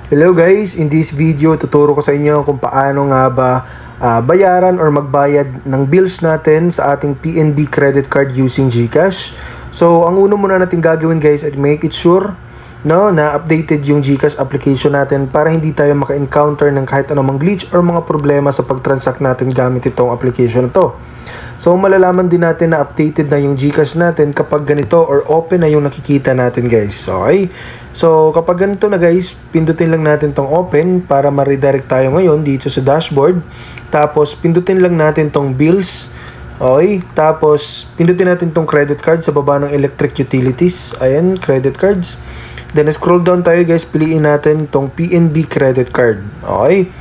Hello guys, in this video tuturo ko sa inyo kung paano nga ba bayaran or magbayad ng bills natin sa ating PNB credit card using GCash. So ang una muna natin gagawin guys ay make it sure na updated yung GCash application natin para hindi tayo maka-encounter ng kahit anumang glitch or mga problema sa pag-transact natin gamit itong application na to. So malalaman din natin na updated na yung GCash natin kapag ganito or open na yung nakikita natin guys. Okay? So kapag ganito na guys, pindutin lang natin tong open para ma-redirect tayo ngayon dito sa dashboard. Tapos pindutin lang natin tong bills. Okay? Tapos pindutin natin tong credit card sa baba ng electric utilities. Ayan, credit cards. Then scroll down tayo guys, piliin natin tong PNB credit card. Okay?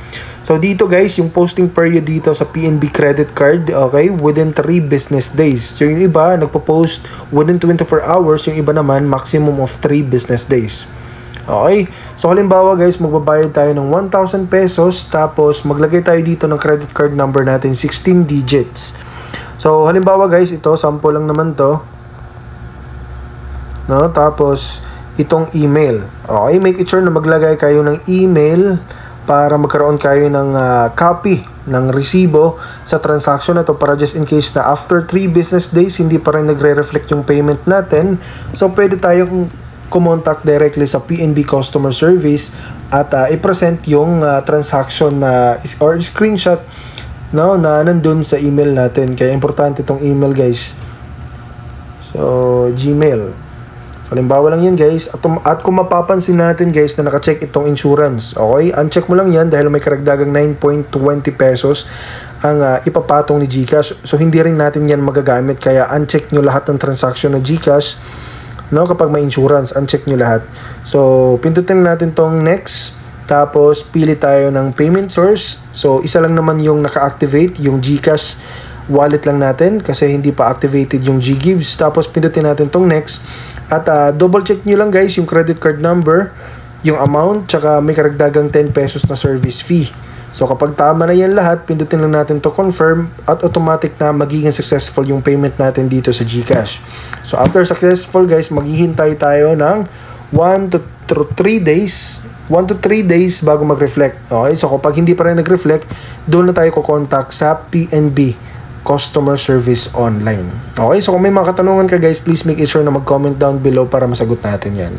So dito guys, yung posting period dito sa PNB credit card, okay, within 3 business days. So yung iba nagpo-post within 24 hours, yung iba naman maximum of 3 business days. Okay? So halimbawa guys, magbabayad tayo ng 1,000 pesos tapos maglagay tayo dito ng credit card number natin 16 digits. So halimbawa guys, ito sample lang naman to. No, tapos itong email. Okay, make it sure na maglagay kayo ng email para magkaroon kayo ng copy ng resibo sa transaction na to para just in case na after 3 business days hindi pa rin nagre-reflect yung payment natin. So pwede tayong kumontak directly sa PNB customer service at i-present yung transaction na or screenshot na nandun sa email natin. Kaya importante itong email guys. So Gmail. Halimbawa lang yan guys, at kung mapapansin natin guys na naka-check itong insurance, okay, uncheck mo lang yan dahil may karagdagang 9.20 pesos ang ipapatong ni GCash. So hindi rin natin yan magagamit, kaya uncheck nyo lahat ng transaction na GCash, no, kapag may insurance, uncheck nyo lahat. So pindutin natin tong next, tapos pili tayo ng payment source. So isa lang naman yung naka-activate, yung GCash wallet lang natin kasi hindi pa activated yung GGives. Tapos pindutin natin tong next. At double check nyo lang guys yung credit card number, yung amount, tsaka may karagdagang 10 pesos na service fee. So kapag tama na yan lahat, pindutin lang natin to confirm at automatic na magiging successful yung payment natin dito sa GCash. So after successful guys, maghihintay tayo ng 1 to 3 days bago mag-reflect. Okay, so kapag hindi pa rin nag-reflect, doon na tayo kukontak sa PNB Customer Service Online. Okay, so kung may mga katanungan ka guys, please make it sure na mag-comment down below para masagot natin yan.